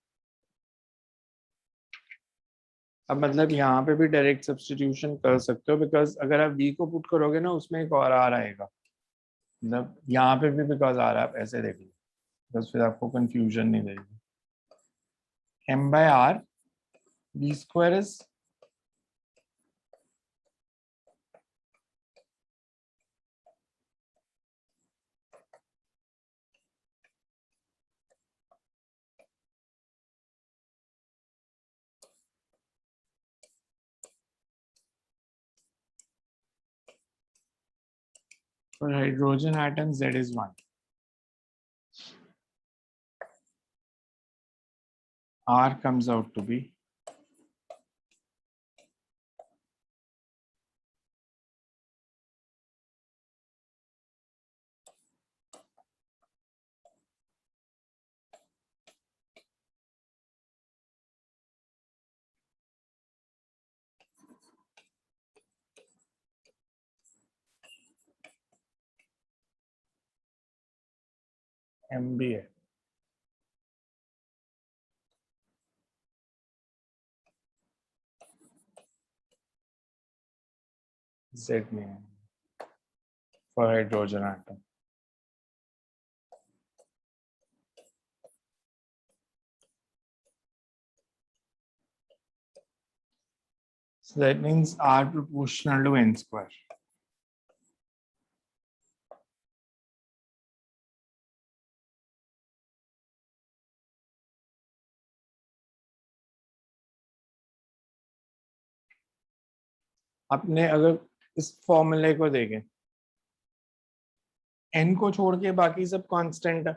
अब मतलब यहाँ पे भी डायरेक्ट सब्स्टिट्यूशन कर सकते हो बिकॉज अगर आप v को पुट करोगे ना उसमें एक और r आएगा. मतलब यहाँ पे भी बिकॉज r आप ऐसे देख लो बस फिर आपको कंफ्यूजन नहीं रहेगी. m by r v square is for hydrogen atom z is 1. R comes out to be M भी है। Z नहीं है for hydrogen atom. So that means R proportional to N square. आपने अगर इस फॉर्मूले को देखें, n को छोड़ के बाकी सब कांस्टेंट है,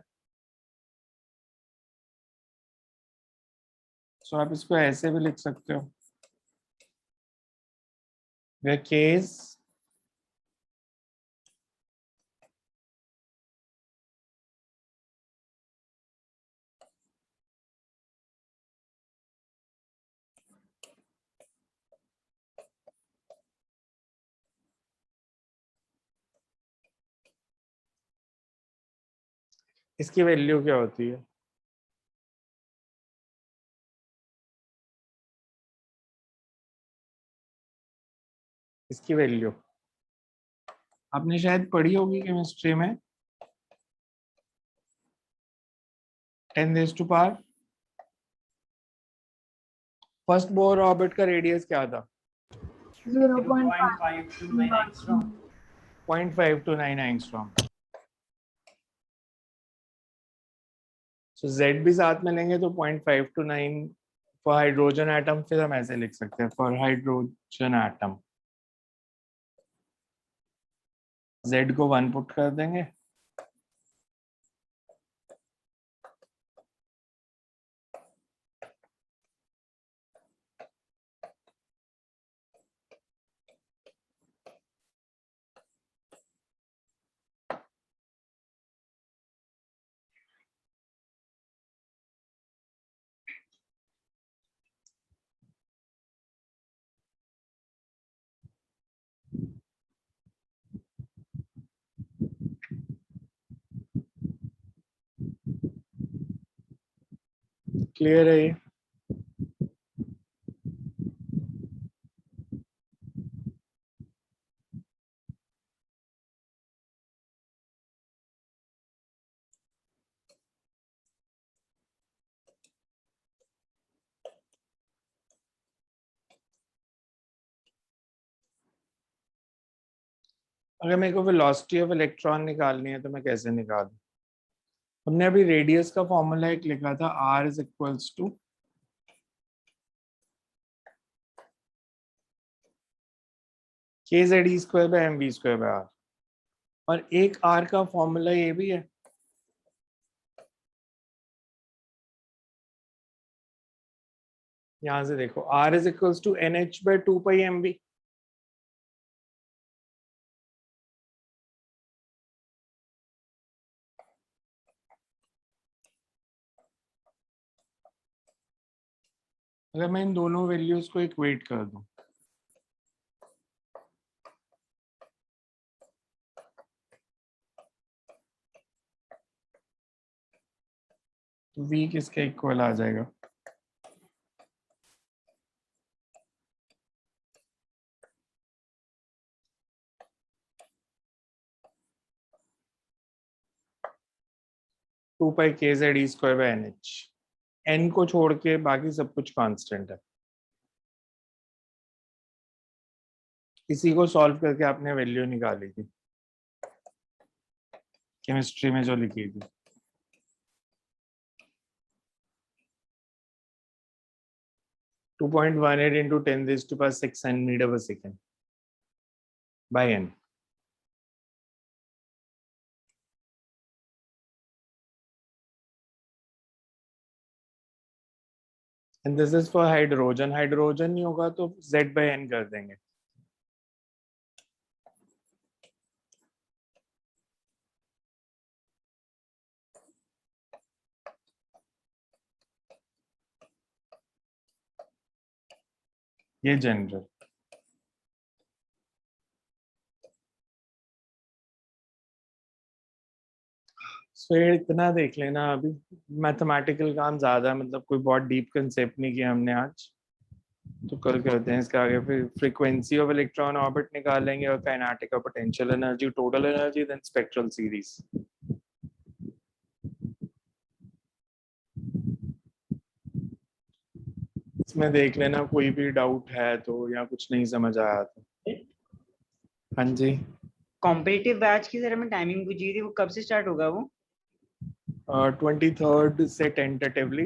सो आप इसको ऐसे भी लिख सकते हो, where k is इसकी वैल्यू क्या होती है? इसकी वैल्यू आपने शायद पढ़ी होगी केमिस्ट्री में, 10 raised to power। First Bohr orbit का रेडियस क्या था? 0.529 angstrom. 0.529 एंगस्ट्रॉम। सो Z भी साथ में लेंगे तो 0.529 फॉर हाइड्रोजन एटम, फिर हम ऐसे लिख सकते हैं फॉर हाइड्रोजन एटम। Z को 1 पुट कर देंगे, क्लियर है ये? अगर मेरे को वेलोसिटी ऑफ इलेक्ट्रॉन निकालनी है तो मैं कैसे निकालूं? हमने अभी रेडियस का फॉर्मूला एक लिखा था, R is equals to KZE square by MV square by R, और एक R का फॉर्मूला ये भी है, यहां से देखो, R is equals to NH by 2 pi MV। अगर मैं इन दोनों वैल्यूज को इक्वेट कर दूं, तो V किसके इक्वल आ जाएगा? Two pi KZE square by NH। N को छोड़ के बाकी सब कुछ कांस्टेंट है। इसी को सॉल्व करके आपने वैल्यू निकाली थी केमिस्ट्री में जो लिखी थी। To 2.18 into 10 raised to power 6 centimeter per second by N. And this is for hydrogen. Hydrogen नहीं होगा तो Z by N कर देंगे। ये जनरल। फिर इतना देख लेना, अभी मैथमेटिकल काम ज्यादा है, मतलब कोई बहुत डीप कंसेप्ट नहीं किया हमने आज, तो कल करते हैं इसके आगे। फिर फ्रीक्वेंसी ऑफ इलेक्ट्रॉन ऑर्बिट निकालेंगे और काइनेटिक और potential energy, total energy, then spectral series. इसमें देख लेना कोई भी डाउट है तो, या कुछ नहीं समझ आया तो। हाँ जी। कॉम्पिटिटिव बैच की सर हमें टाइमिंग पूछी थी, वो कब से स्टार्ट होगा वो? 23rd से टेंटेटिवली,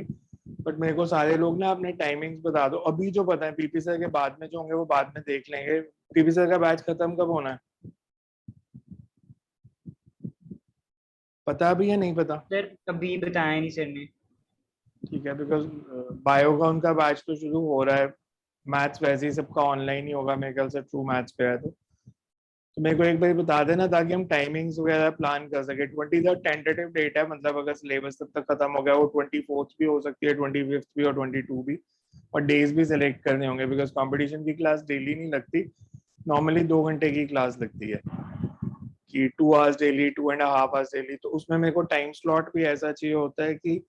बट मेरे को सारे लोग ना अपने टाइमिंग्स बता दो अभी, जो पता है पीपी सर के बाद में जो होंगे वो बाद में देख लेंगे। पीपी सर का बैच खत्म कब होना है पता भी या नहीं पता? सर कभी बताया नहीं सर ने। ठीक है, बिकॉज बायो का उनका बैच तो शुरू हो रहा है, मैथ्स वैसे ही सबका ऑनलाइन ही होगा मेरे ख्याल से, ट्रू मैथ्स पे है तो मेरे को एक बार बता देना ताकि हम टाइमिंग्स वगैरह प्लान कर सके। 23rd टेंटेटिव डेट है, मतलब अगर सिलेबस तब तक खत्म हो गया वो 24th भी हो सकती है, 25th भी और 22 भी, और डेज भी सिलेक्ट करने होंगे बिकॉज कंपटीशन की क्लास डेली नहीं लगती, नॉर्मली 2 घंटे की क्लास लगती है कि 2 आवर्स डेली, 2.5 आवर्स डेली। तो उसमें मेरे को टाइम स्लॉट भी ऐसा चाहिए होता है कि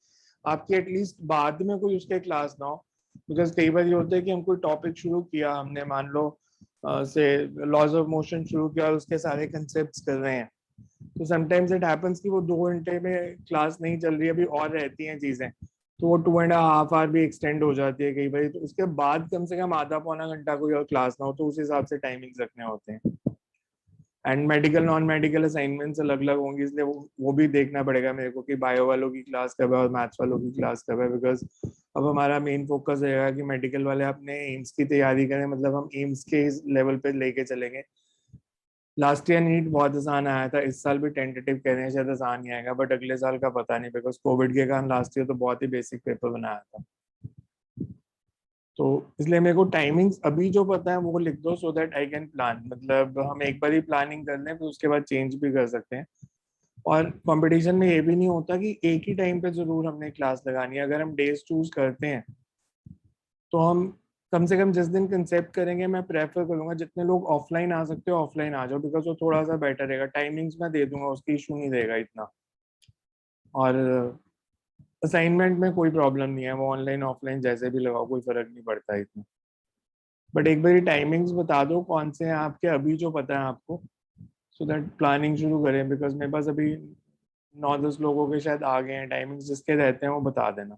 आपकी एटलीस्ट बाद में कोई उसके क्लास ना हो, बिकॉज कई बार ये होता है कि हम कोई टॉपिक शुरू किया हमने, मान लो से लॉज ऑफ मोशन शुरू किया और उसके सारे कंसेप्ट्स कर रहे हैं, तो समटाइम्स इट हैपेंस कि वो 2 घंटे में क्लास नहीं चल रही है, अभी और रहती हैं चीजें, तो वो 2.5 आवर भी एक्सटेंड हो जाती है कई बार, तो उसके बाद कम से कम आधा पौना घंटा कोई और क्लास ना हो, तो उस हिसाब से टाइमिंग्स रखने होते हैं। And medical non medical assignments अलग अलग होंगी, इसलिए वो भी देखना पड़ेगा मेरे को कि बायो वालों की क्लास कब है और मैथ्स वालों की क्लास कब है, बिकॉज अब हमारा मेन फोकस रहेगा कि मेडिकल वाले अपने एम्स की तैयारी करें, मतलब हम एम्स के लेवल पे लेके चलेंगे। लास्ट ईयर नीट बहुत आसान आया था, इस साल भी टेंटेटिव कह रहे हैं शायद आसान ही आएगा, बट अगले साल का पता नहीं, बिकॉज कोविड के कारण लास्ट ईयर तो बहुत ही बेसिक पेपर बनाया था। तो इसलिए मेरे को टाइमिंग्स अभी जो पता है वो लिख दो so that I can plan, मतलब हम एक बार ही प्लानिंग कर लें फिर उसके बाद चेंज भी कर सकते हैं। और कंपटीशन में ये भी नहीं होता कि एक ही टाइम पे जरूर हमने क्लास लगानी है, अगर हम डेज चूज करते हैं तो हम कम से कम जिस दिन कंसेप्ट करेंगे, मैं प्रेफर करूंगा जितने लोग ऑफलाइन आ सकते हो ऑफलाइन आ जाओ, बिकॉज वो थोड़ा सा बेटर रहेगा, टाइमिंग्स मैं दे दूंगा उसकी इशू नहीं रहेगा इतना, और असाइनमेंट में कोई प्रॉब्लम नहीं है, वो ऑनलाइन ऑफलाइन जैसे भी लगाओ कोई फर्क नहीं पड़ता इतना। बट एक बार टाइमिंग्स बता दो कौन से हैं आपके अभी जो पता है आपको, सो दैट प्लानिंग शुरू करें, बिकॉज मेरे पास अभी 9-10 लोगों के शायद आ गए हैं, टाइमिंग्स जिसके रहते हैं वो बता देना।